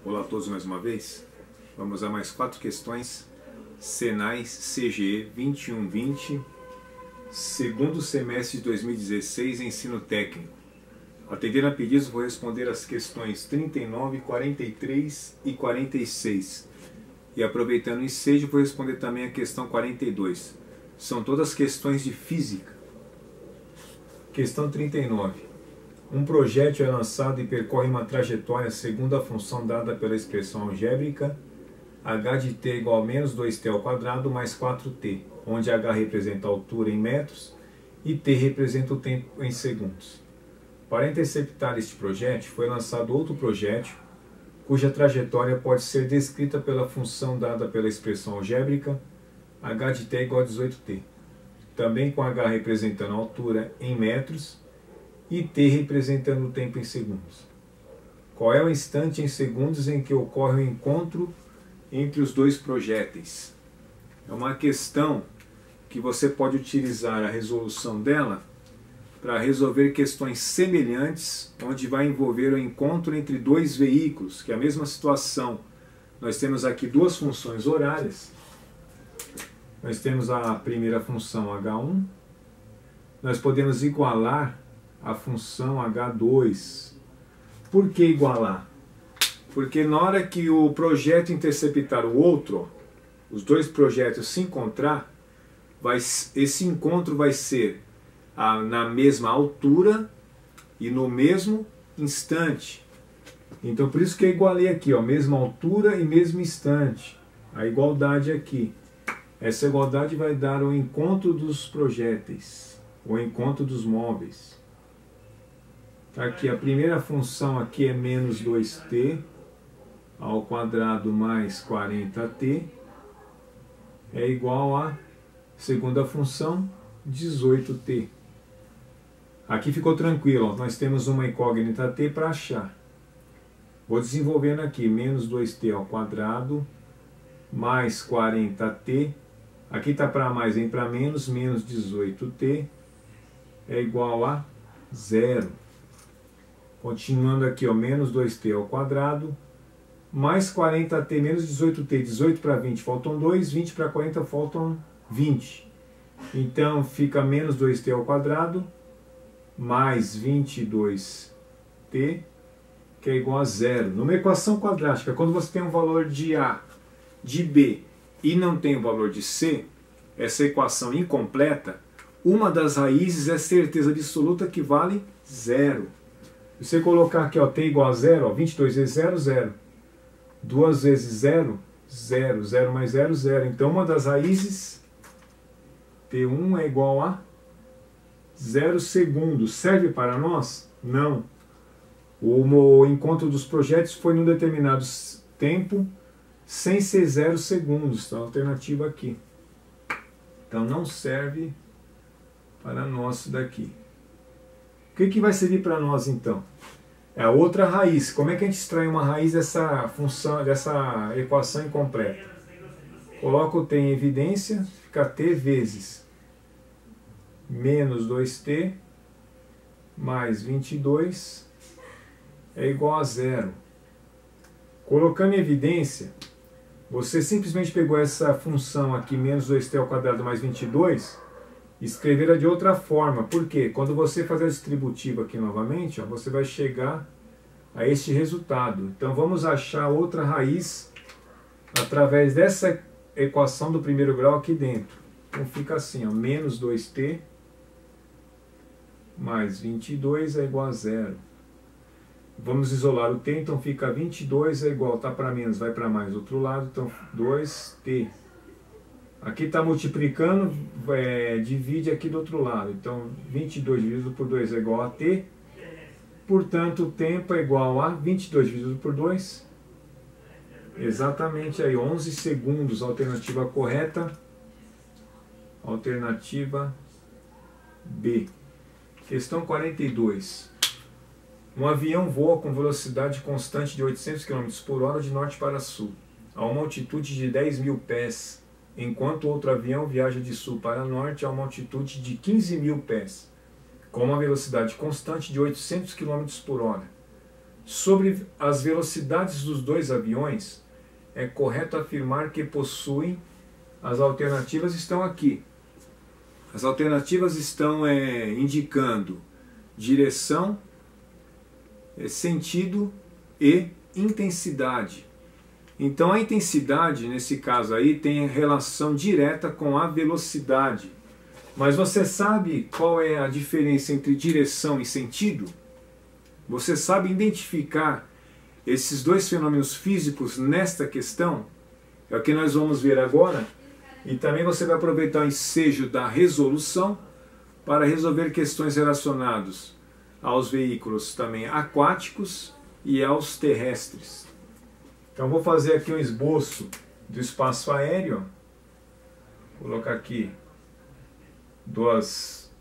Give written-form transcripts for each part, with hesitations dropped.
Olá a todos mais uma vez. Vamos a mais 4 questões. Senai CGE 2120, segundo semestre de 2016, ensino técnico. Atendendo a pedidos, vou responder as questões 39, 43 e 46. E aproveitando o ensejo, vou responder também a questão 42. São todas questões de física. Questão 39. Um projétil é lançado e percorre uma trajetória segundo a função dada pela expressão algébrica h de t igual a menos 2t ao quadrado mais 4t, onde h representa a altura em metros e t representa o tempo em segundos. Para interceptar este projétil, foi lançado outro projétil, cuja trajetória pode ser descrita pela função dada pela expressão algébrica h de t igual a 18t, também com h representando a altura em metros e t representando o tempo em segundos. Qual é o instante em segundos em que ocorre o encontro entre os dois projéteis? É uma questão que você pode utilizar a resolução dela para resolver questões semelhantes, onde vai envolver o encontro entre dois veículos, que é a mesma situação. Nós temos aqui duas funções horárias. Nós temos a primeira função h1. Nós podemos igualar a função h2. Por que igualar? Porque na hora que o projétil interceptar o outro, os dois projéteis se encontrar, esse encontro vai ser na mesma altura e no mesmo instante. Então por isso que eu igualei aqui, ó, mesma altura e mesmo instante. A igualdade aqui. Essa igualdade vai dar o encontro dos projéteis, o encontro dos móveis. Aqui a primeira função aqui é menos 2t ao quadrado mais 40t é igual a segunda função 18t. Aqui ficou tranquilo, ó, nós temos uma incógnita t para achar. Vou desenvolvendo aqui, menos 2t ao quadrado mais 40t, aqui está para mais, vem para menos 18t é igual a 0. Continuando aqui, ó, menos 2t ao quadrado, mais 40t, menos 18t, 18 para 20 faltam 2, 20 para 40 faltam 20. Então fica menos 2t ao quadrado, mais 22t, que é igual a 0. Numa equação quadrática, quando você tem um valor de A, de B e não tem o valor de C, essa equação incompleta, uma das raízes é certeza absoluta que vale 0. Se você colocar aqui, ó, t igual a 0, ó, 22 vezes 0, 0. 2 vezes 0, 0. 0 mais 0, 0. Então, uma das raízes, t1 é igual a 0 segundos. Serve para nós? Não. O encontro dos projéteis foi num determinado tempo, sem ser 0 segundos. Então, a alternativa aqui. Então, não serve para nós daqui. O que vai servir para nós então? É a outra raiz. Como é que a gente extrai uma raiz dessa função, dessa equação incompleta? Coloco o t em evidência, fica t vezes menos 2t mais 22 é igual a 0. Colocando em evidência, você simplesmente pegou essa função aqui, menos 2t ao quadrado mais 22, escrever de outra forma. Por quê? Quando você fazer a distributiva aqui novamente, ó, você vai chegar a este resultado. Então vamos achar outra raiz através dessa equação do primeiro grau aqui dentro. Então fica assim, ó, menos 2t mais 22 é igual a 0. Vamos isolar o t, então fica 22 é igual, tá para menos, vai para mais do outro lado, então 2t. Aqui está multiplicando, divide aqui do outro lado. Então, 22 dividido por 2 é igual a t. Portanto, o tempo é igual a 22 dividido por 2. Exatamente aí, 11 segundos. Alternativa correta. Alternativa B. Questão 42. Um avião voa com velocidade constante de 800 km por hora de norte para sul, a uma altitude de 10.000 pés. Enquanto outro avião viaja de sul para norte a uma altitude de 15.000 pés, com uma velocidade constante de 800 km por hora. Sobre as velocidades dos dois aviões, é correto afirmar que possuem, as alternativas estão aqui. As alternativas estão indicando direção, sentido e intensidade. Então a intensidade, nesse caso aí, tem relação direta com a velocidade. Mas você sabe qual é a diferença entre direção e sentido? Você sabe identificar esses dois fenômenos físicos nesta questão? É o que nós vamos ver agora. E também você vai aproveitar o ensejo da resolução para resolver questões relacionadas aos veículos também aquáticos e aos terrestres. Então vou fazer aqui um esboço do espaço aéreo. Vou colocar aqui duas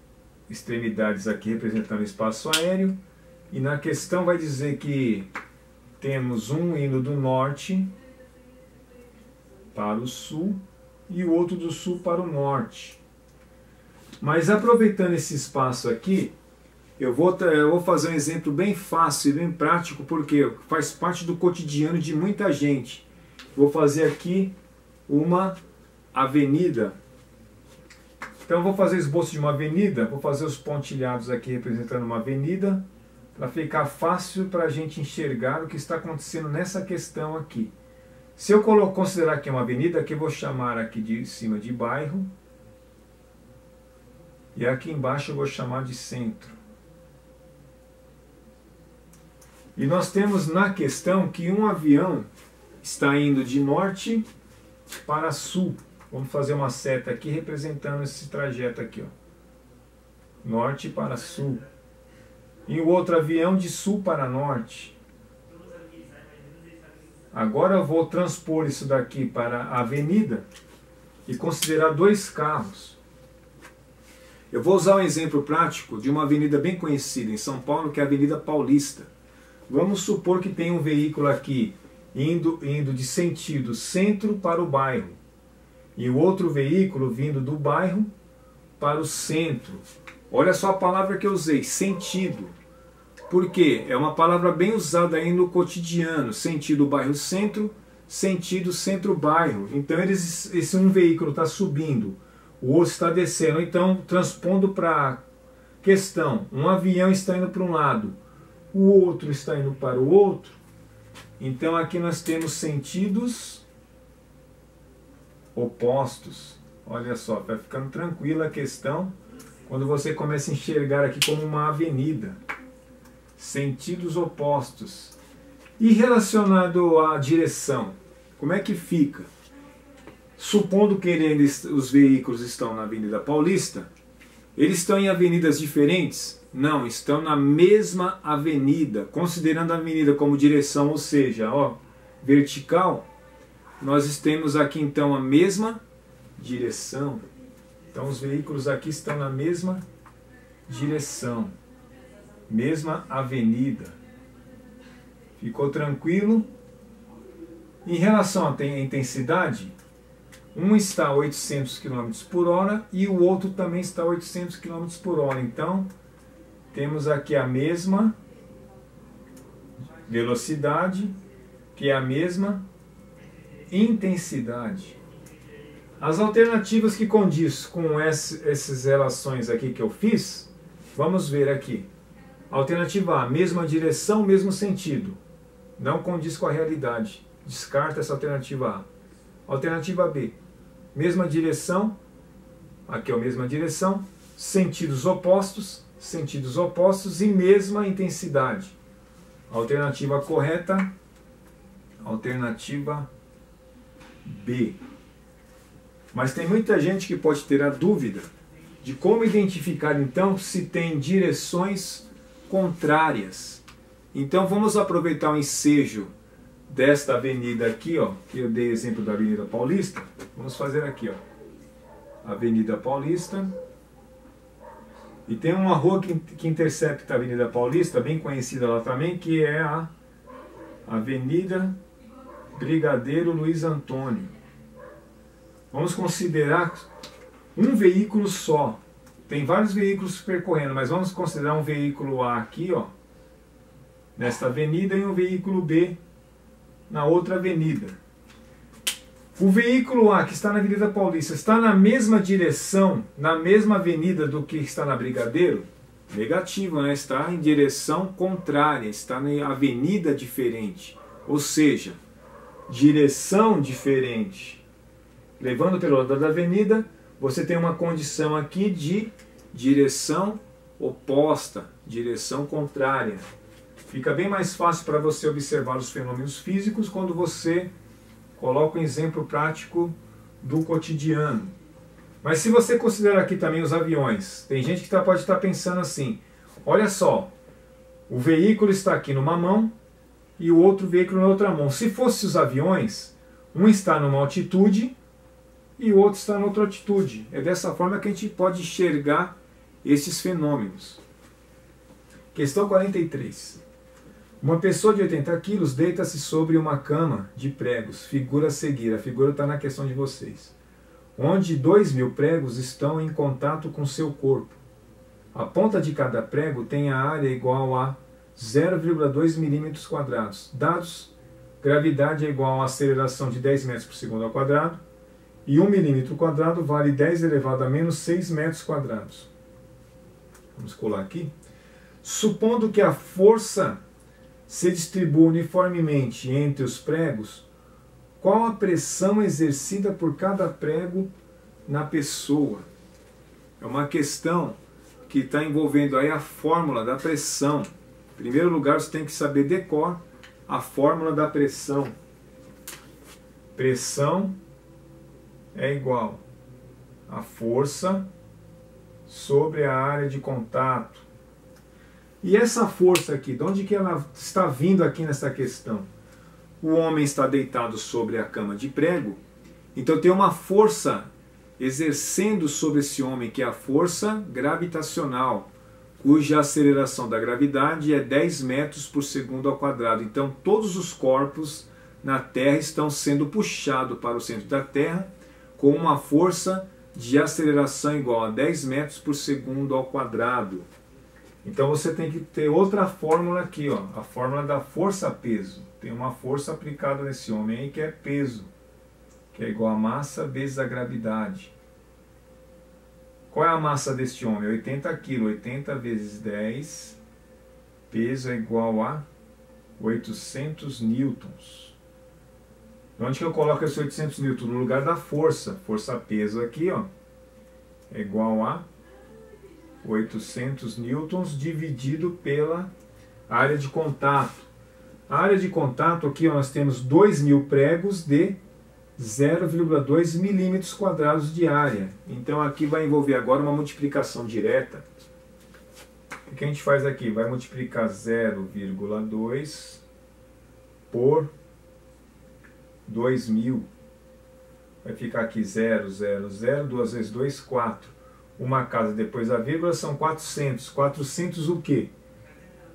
extremidades aqui representando o espaço aéreo. E na questão vai dizer que temos um indo do norte para o sul e o outro do sul para o norte. Mas aproveitando esse espaço aqui, eu vou fazer um exemplo bem fácil e bem prático, porque faz parte do cotidiano de muita gente. Vou fazer aqui uma avenida. Então vou fazer esboço de uma avenida, vou fazer os pontilhados aqui representando uma avenida, para ficar fácil para a gente enxergar o que está acontecendo nessa questão aqui. Se eu considerar aqui uma avenida, aqui eu vou chamar aqui de cima de bairro, e aqui embaixo eu vou chamar de centro. E nós temos na questão que um avião está indo de norte para sul. Vamos fazer uma seta aqui representando esse trajeto aqui, ó. Norte para sul. E o outro avião de sul para norte. Agora eu vou transpor isso daqui para a avenida e considerar dois carros. Eu vou usar um exemplo prático de uma avenida bem conhecida em São Paulo, que é a Avenida Paulista. Vamos supor que tem um veículo aqui indo de sentido centro para o bairro e o outro veículo vindo do bairro para o centro. Olha só a palavra que eu usei, sentido. Porque é uma palavra bem usada aí no cotidiano, sentido bairro-centro, sentido centro-bairro. Então esse um veículo está subindo, o outro está descendo. Então, transpondo para a questão, um avião está indo para um lado, o outro está indo para o outro. Então aqui nós temos sentidos opostos. Olha só, vai ficando tranquila a questão quando você começa a enxergar aqui como uma avenida. Sentidos opostos. E relacionado à direção, como é que fica? Supondo que os veículos estão na Avenida Paulista, eles estão em avenidas diferentes? Não, estão na mesma avenida. Considerando a avenida como direção, ou seja, ó, vertical, nós temos aqui então a mesma direção. Então os veículos aqui estão na mesma direção. Mesma avenida. Ficou tranquilo? Em relação à intensidade, um está a 800 km por hora e o outro também está a 800 km por hora. Então, temos aqui a mesma velocidade, que é a mesma intensidade. As alternativas que condiz com essas relações aqui que eu fiz, vamos ver aqui. Alternativa A, mesma direção, mesmo sentido. Não condiz com a realidade. Descarta essa alternativa A. Alternativa B, mesma direção. Aqui é a mesma direção. Sentidos opostos e mesma intensidade. Alternativa correta, alternativa B. Mas tem muita gente que pode ter a dúvida de como identificar então se tem direções contrárias. Então vamos aproveitar o ensejo desta avenida aqui, ó, que eu dei exemplo da Avenida Paulista. Vamos fazer aqui, ó, Avenida Paulista. E tem uma rua que intercepta a Avenida Paulista, bem conhecida lá também, que é a Avenida Brigadeiro Luiz Antônio. Vamos considerar um veículo só. Tem vários veículos percorrendo, mas vamos considerar um veículo A aqui, ó, nesta avenida e um veículo B na outra avenida. O veículo A, que está na Avenida Paulista, está na mesma direção, na mesma avenida do que está na Brigadeiro? Negativo, né? Está em direção contrária, está na avenida diferente. Ou seja, direção diferente. Levando pelo lado da avenida, você tem uma condição aqui de direção oposta, direção contrária. Fica bem mais fácil para você observar os fenômenos físicos quando você coloca um exemplo prático do cotidiano. Mas se você considerar aqui também os aviões, tem gente que pode estar pensando assim, olha só, o veículo está aqui numa mão e o outro veículo na outra mão. Se fosse os aviões, um está numa altitude e o outro está em outra altitude. É dessa forma que a gente pode enxergar esses fenômenos. Questão 43. Uma pessoa de 80 quilos deita-se sobre uma cama de pregos. Figura a seguir. A figura está na questão de vocês. Onde 2.000 pregos estão em contato com seu corpo. A ponta de cada prego tem a área igual a 0,2 milímetros quadrados. Dados: gravidade é igual a aceleração de 10 metros por segundo ao quadrado. E 1 milímetro quadrado vale 10 elevado a menos 6 metros quadrados. Vamos colar aqui. Supondo que a força se distribui uniformemente entre os pregos, qual a pressão exercida por cada prego na pessoa? É uma questão que está envolvendo aí a fórmula da pressão. Em primeiro lugar, você tem que saber de cor a fórmula da pressão. Pressão é igual a força sobre a área de contato. E essa força aqui, de onde que ela está vindo aqui nessa questão? O homem está deitado sobre a cama de prego, então tem uma força exercendo sobre esse homem, que é a força gravitacional, cuja aceleração da gravidade é 10 metros por segundo ao quadrado. Então todos os corpos na Terra estão sendo puxados para o centro da Terra com uma força de aceleração igual a 10 metros por segundo ao quadrado. Então você tem que ter outra fórmula aqui, ó, a fórmula da força-peso. Tem uma força aplicada nesse homem aí que é peso, que é igual a massa vezes a gravidade. Qual é a massa deste homem? 80 kg. 80 vezes 10, peso é igual a 800 newtons. Onde que eu coloco esse 800 newtons? No lugar da força. Força-peso aqui, ó, é igual a 800 newtons dividido pela área de contato. A área de contato aqui, ó, nós temos 2.000 pregos de 0,2 milímetros quadrados de área. Então aqui vai envolver agora uma multiplicação direta. O que a gente faz aqui? Vai multiplicar 0,2 por 2.000. Vai ficar aqui 0, 0, 0, 2 vezes 2, 4. Uma casa depois da vírgula são 400. 400 o quê?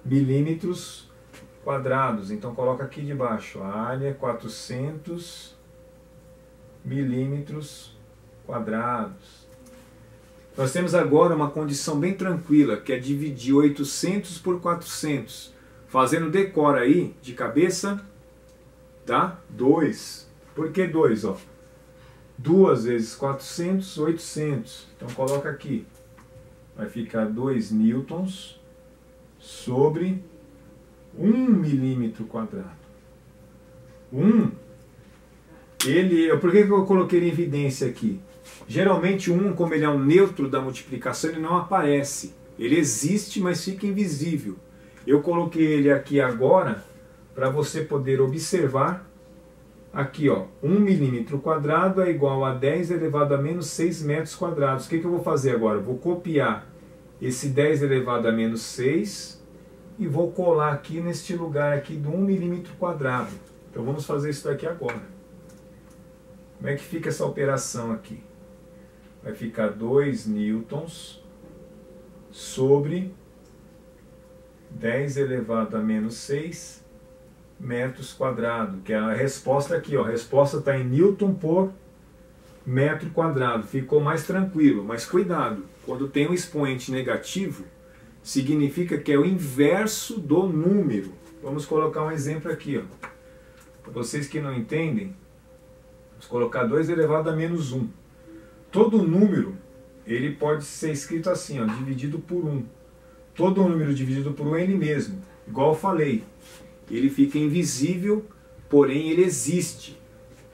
Milímetros quadrados. Então coloca aqui debaixo. A área é 400 milímetros quadrados. Nós temos agora uma condição bem tranquila, que é dividir 800 por 400. Fazendo decora aí, de cabeça, dá 2. Por que 2? 2 vezes 400, 800. Então coloca aqui. Vai ficar 2 newtons sobre 1 milímetro quadrado. 1, por que eu coloquei ele em evidência aqui? Geralmente o 1, como ele é um neutro da multiplicação, ele não aparece. Ele existe, mas fica invisível. Eu coloquei ele aqui agora para você poder observar. Aqui, ó, 1 milímetro quadrado é igual a 10 elevado a menos 6 metros quadrados. O que eu vou fazer agora? Vou copiar esse 10 elevado a menos 6 e vou colar aqui neste lugar aqui do 1 milímetro quadrado. Então vamos fazer isso daqui agora. Como é que fica essa operação aqui? Vai ficar 2 newtons sobre 10 elevado a menos 6 metros quadrados, que é a resposta aqui, ó. A resposta está em Newton por metro quadrado. Ficou mais tranquilo, mas cuidado, quando tem um expoente negativo, significa que é o inverso do número. Vamos colocar um exemplo aqui, ó. Para vocês que não entendem, vamos colocar 2 elevado a menos 1. Todo número, ele pode ser escrito assim, ó, dividido por 1. Todo número dividido por 1 é ele mesmo. Igual eu falei, ele fica invisível, porém ele existe.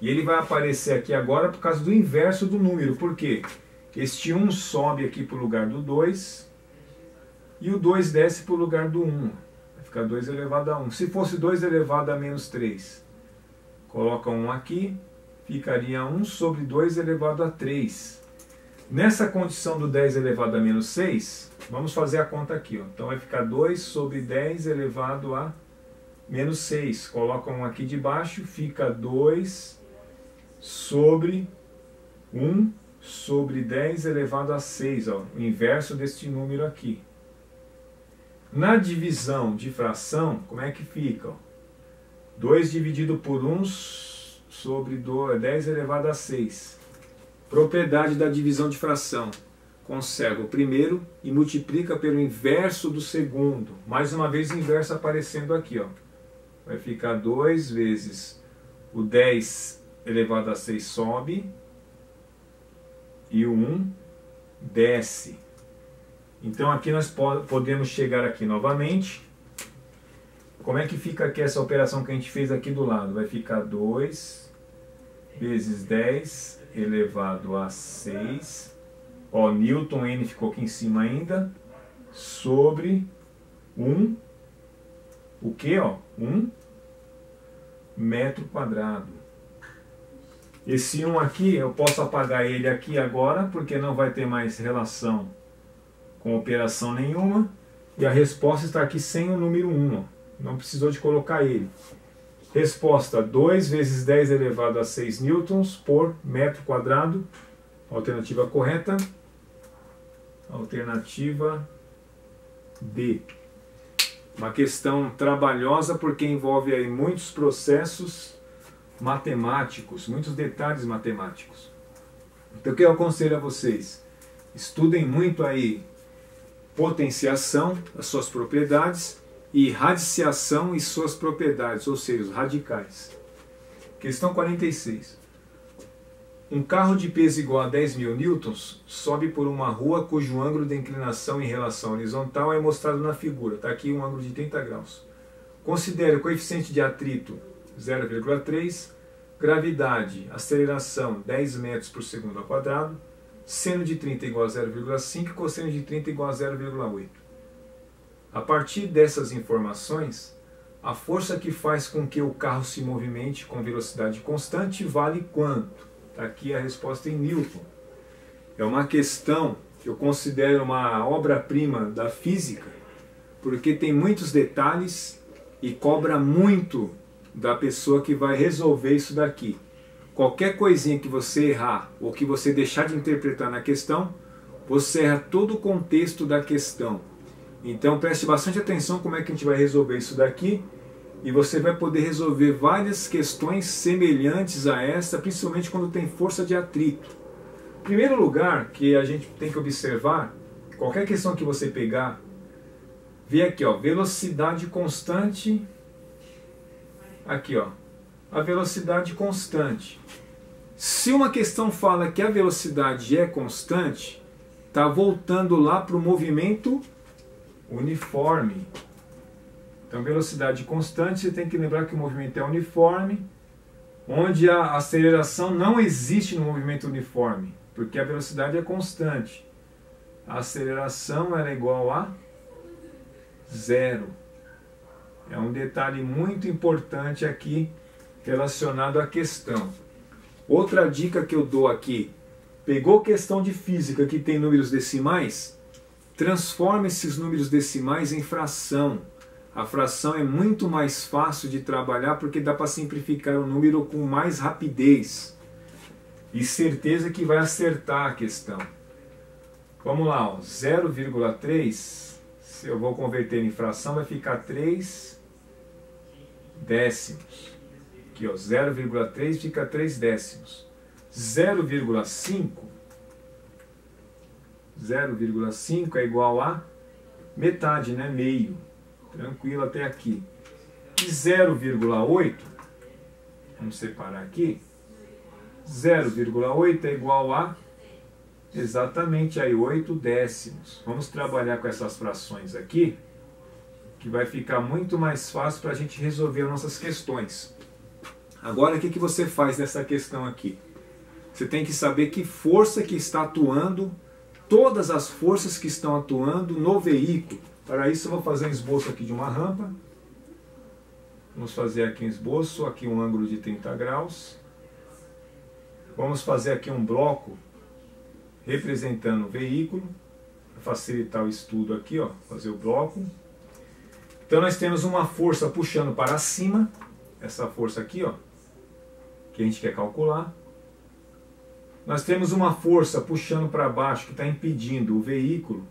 E ele vai aparecer aqui agora por causa do inverso do número. Por quê? Este 1 sobe aqui para o lugar do 2 e o 2 desce para o lugar do 1. Vai ficar 2 elevado a 1. Se fosse 2 elevado a menos 3, coloca 1 aqui, ficaria 1 sobre 2 elevado a 3. Nessa condição do 10 elevado a menos 6, vamos fazer a conta aqui, ó. Então vai ficar 2 sobre 10 elevado a menos 6. Coloca 1 aqui de baixo, fica 2 sobre 1 sobre 10 elevado a 6, ó, o inverso deste número aqui. Na divisão de fração, como é que fica? Ó? 2 dividido por 1 sobre 10 elevado a 6. Propriedade da divisão de fração. Conserva o primeiro e multiplica pelo inverso do segundo. Mais uma vez o inverso aparecendo aqui. Ó. Vai ficar 2 vezes o 10 elevado a 6 sobe e o 1 desce. Então aqui nós podemos chegar aqui novamente. Como é que fica aqui essa operação que a gente fez aqui do lado? Vai ficar 2 vezes 10 elevado a 6. Ó, Newton N ficou aqui em cima ainda. Sobre 1. O que? 1 metro quadrado. Esse 1 aqui, eu posso apagar ele aqui agora, porque não vai ter mais relação com operação nenhuma. E a resposta está aqui sem o número 1. Ó. Não precisou de colocar ele. Resposta: 2 vezes 10 elevado a 6 newtons por metro quadrado. Alternativa correta. Alternativa D. Uma questão trabalhosa porque envolve aí muitos processos matemáticos, muitos detalhes matemáticos. Então o que eu aconselho a vocês? Estudem muito aí potenciação, as suas propriedades, e radiciação e suas propriedades, ou seja, os radicais. Questão 46. Um carro de peso igual a 10.000 newtons sobe por uma rua cujo ângulo de inclinação em relação horizontal é mostrado na figura. Está aqui um ângulo de 30 graus. Considere o coeficiente de atrito 0,3, gravidade, aceleração 10 metros por segundo ao quadrado, seno de 30 igual a 0,5 e cosseno de 30 igual a 0,8. A partir dessas informações, a força que faz com que o carro se movimente com velocidade constante vale quanto? Está aqui a resposta em Newton. É uma questão que eu considero uma obra-prima da física, porque tem muitos detalhes e cobra muito da pessoa que vai resolver isso daqui. Qualquer coisinha que você errar ou que você deixar de interpretar na questão, você erra todo o contexto da questão. Então preste bastante atenção como é que a gente vai resolver isso daqui, e você vai poder resolver várias questões semelhantes a essa, principalmente quando tem força de atrito. Em primeiro lugar, que a gente tem que observar, qualquer questão que você pegar, vê aqui, ó, velocidade constante, aqui, ó, a velocidade constante. Se uma questão fala que a velocidade é constante, está voltando lá para o movimento uniforme. Então, velocidade constante, você tem que lembrar que o movimento é uniforme, onde a aceleração não existe no movimento uniforme, porque a velocidade é constante. A aceleração ela é igual a 0. É um detalhe muito importante aqui relacionado à questão. Outra dica que eu dou aqui: pegou questão de física que tem números decimais? Transforma esses números decimais em fração. A fração é muito mais fácil de trabalhar porque dá para simplificar o número com mais rapidez. E certeza que vai acertar a questão. Vamos lá, 0,3, se eu vou converter em fração, vai ficar 3 décimos. Aqui, 0,3 fica 3 décimos. 0,5 é igual a metade, né? Meio. Tranquilo até aqui. E 0,8, vamos separar aqui, 0,8 é igual a exatamente aí 8 décimos. Vamos trabalhar com essas frações aqui, que vai ficar muito mais fácil para a gente resolver as nossas questões. Agora, o que você faz nessa questão aqui? Você tem que saber que força que está atuando, todas as forças que estão atuando no veículo. Para isso eu vou fazer um esboço aqui de uma rampa. Vamos fazer aqui um esboço, aqui um ângulo de 30 graus. Vamos fazer aqui um bloco representando o veículo, para facilitar o estudo aqui, ó, fazer o bloco. Então nós temos uma força puxando para cima, essa força aqui, ó, que a gente quer calcular. Nós temos uma força puxando para baixo que está impedindo o veículo,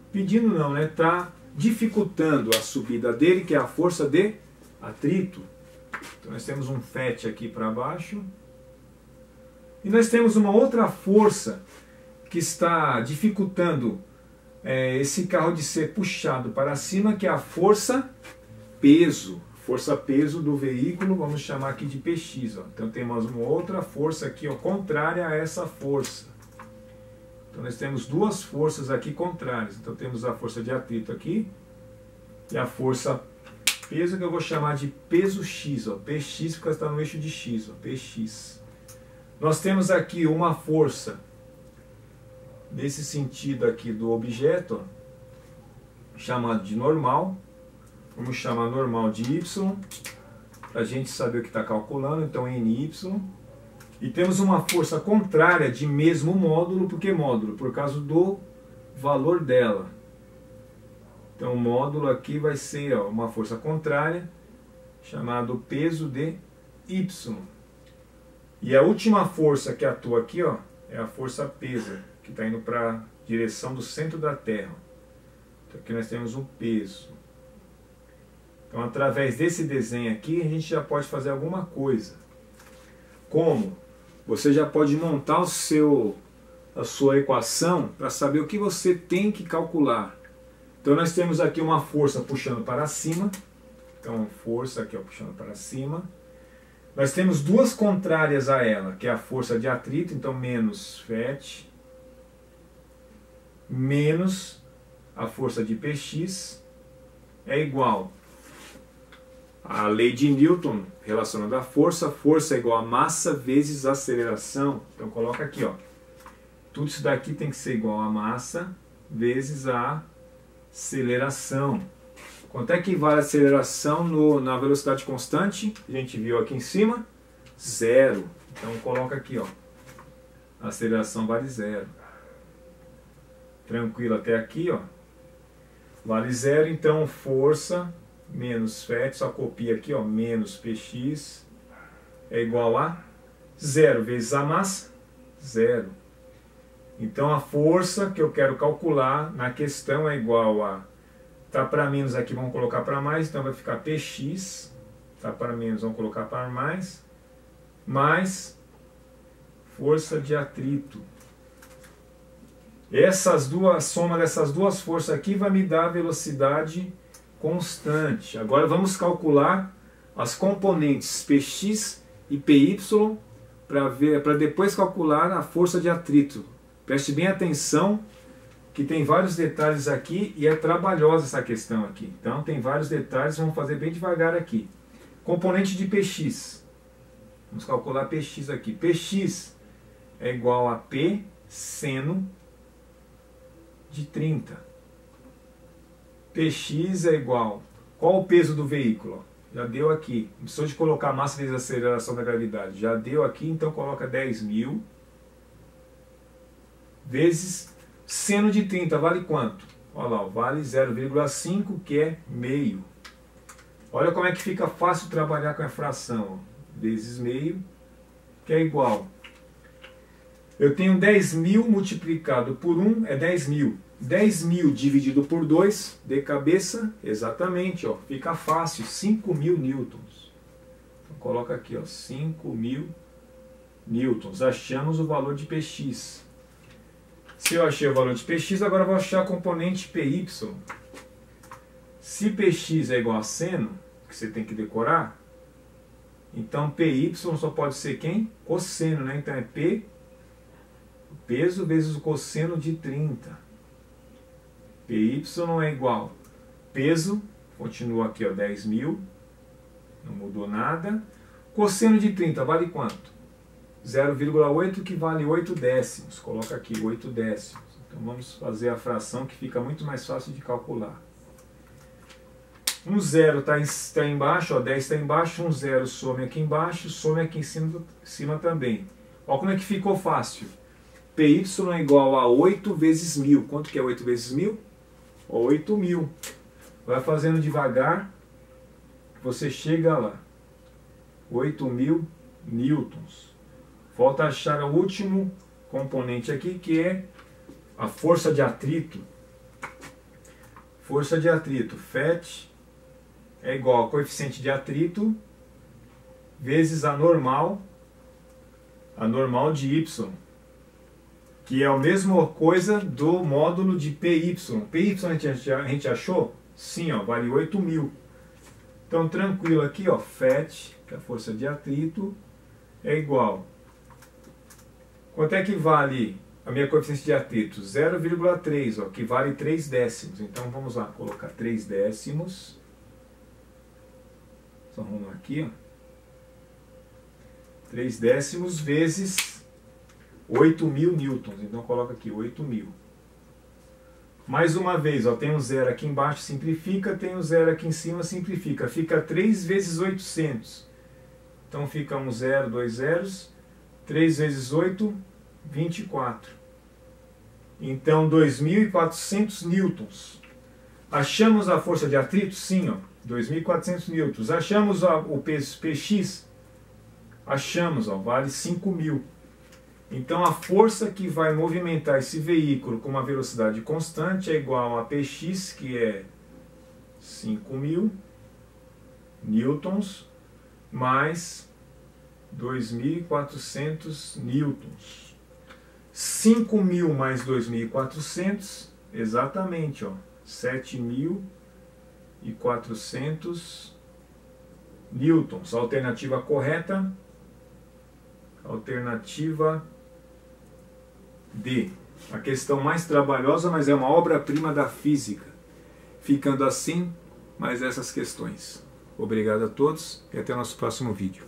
impedindo não, né? Está dificultando a subida dele, que é a força de atrito. Então nós temos um FET aqui para baixo. E nós temos uma outra força que está dificultando esse carro de ser puxado para cima, que é a força peso. Força peso do veículo, vamos chamar aqui de PX. Ó. Então temos uma outra força aqui, ó, contrária a essa força. Então nós temos duas forças aqui contrárias. Então temos a força de atrito aqui e a força peso, que eu vou chamar de peso X. Ó. PX porque está no eixo de X. Ó, PX. Nós temos aqui uma força nesse sentido aqui do objeto, ó, chamado de normal. Vamos chamar normal de Y, para a gente saber o que está calculando, então NY. E temos uma força contrária de mesmo módulo, por que módulo? Por causa do valor dela. Então o módulo aqui vai ser, ó, uma força contrária, chamado peso de Y. E a última força que atua aqui, ó, é a força peso, que está indo para a direção do centro da Terra. Então aqui nós temos um peso. Então, através desse desenho aqui, a gente já pode fazer alguma coisa. Como? Você já pode montar a sua equação para saber o que você tem que calcular. Então, nós temos aqui uma força puxando para cima. Então, força aqui, ó, puxando para cima. Nós temos duas contrárias a ela, que é a força de atrito, então menos FET, menos a força de PX, é igual a lei de Newton relacionando a força. Força é igual a massa vezes aceleração. Então coloca aqui, ó. Tudo isso daqui tem que ser igual a massa vezes a aceleração. Quanto é que vale a aceleração na velocidade constante? A gente viu aqui em cima, 0. Então coloca aqui, ó. A aceleração vale 0. Tranquilo até aqui, ó. Vale 0, então força menos FET, só copia aqui, ó, menos PX é igual a 0 vezes a massa, 0. Então a força que eu quero calcular na questão é igual a, tá para menos aqui, vamos colocar para mais, então vai ficar PX, tá para menos, vamos colocar para mais força de atrito. A soma dessas duas forças aqui vai me dar a velocidade constante. Agora vamos calcular as componentes Px e Py para depois calcular a força de atrito. Preste bem atenção que tem vários detalhes aqui e é trabalhosa essa questão aqui. Então tem vários detalhes, vamos fazer bem devagar aqui. Componente de Px. Vamos calcular Px aqui. Px é igual a P seno de 30. Px é igual... Qual o peso do veículo? Já deu aqui. Não precisou de colocar a massa vezes a aceleração da gravidade. Já deu aqui, então coloca 10.000 vezes seno de 30. Vale quanto? Olha lá, vale 0,5, que é meio. Olha como é que fica fácil trabalhar com a fração. Vezes meio, que é igual. Eu tenho 10.000 multiplicado por 1 é 10.000. 10.000 dividido por 2, de cabeça, exatamente, ó, fica fácil, 5.000 newtons. Então coloca aqui, ó, 5.000 newtons. Achamos o valor de Px. Se eu achei o valor de Px, agora eu vou achar a componente Py. Se Px é igual a seno, que você tem que decorar. Então PY só pode ser quem? Cosseno, né? Então é P, peso vezes o cosseno de 30. PY é igual, peso, continua aqui, ó, 10.000, não mudou nada. Cosseno de 30 vale quanto? 0,8, que vale 8 décimos. Coloca aqui, 8 décimos. Então vamos fazer a fração que fica muito mais fácil de calcular. Um zero está embaixo, ó, 10 está embaixo, um zero some aqui embaixo, some aqui em cima também. Olha como é que ficou fácil. PY é igual a 8 vezes 1000. Quanto que é 8 vezes 1000? 8.000. Vai fazendo devagar, você chega lá. 8.000 newtons. Falta achar o último componente aqui, que é a força de atrito. Força de atrito, FET, é igual a coeficiente de atrito vezes a normal de Y, que é a mesma coisa do módulo de PY. PY a gente achou? Sim, ó, vale 8.000. Então, tranquilo aqui, ó, FET, que é a força de atrito, é igual. Quanto é que vale a minha coeficiente de atrito? 0,3, ó, que vale 3 décimos. Então, vamos lá, colocar 3 décimos. Só arrumar aqui, ó. 3 décimos vezes 8.000 newtons. Então, coloca aqui, 8.000. Mais uma vez, ó, tem um zero aqui embaixo, simplifica, tem um zero aqui em cima, simplifica. Fica 3 vezes 800. Então fica um zero, dois zeros. 3 vezes 8, 24. Então 2.400 newtons. Achamos a força de atrito? Sim, ó, 2.400 newtons. Achamos o peso PX? Achamos, ó, vale 5.000. Então a força que vai movimentar esse veículo com uma velocidade constante é igual a Px, que é 5.000 newtons, mais 2.400 newtons. 5.000 mais 2.400, exatamente, ó, 7.400 newtons. A alternativa correta, alternativa D. A questão mais trabalhosa, mas é uma obra-prima da física. Ficando assim, mais essas questões. Obrigado a todos e até o nosso próximo vídeo.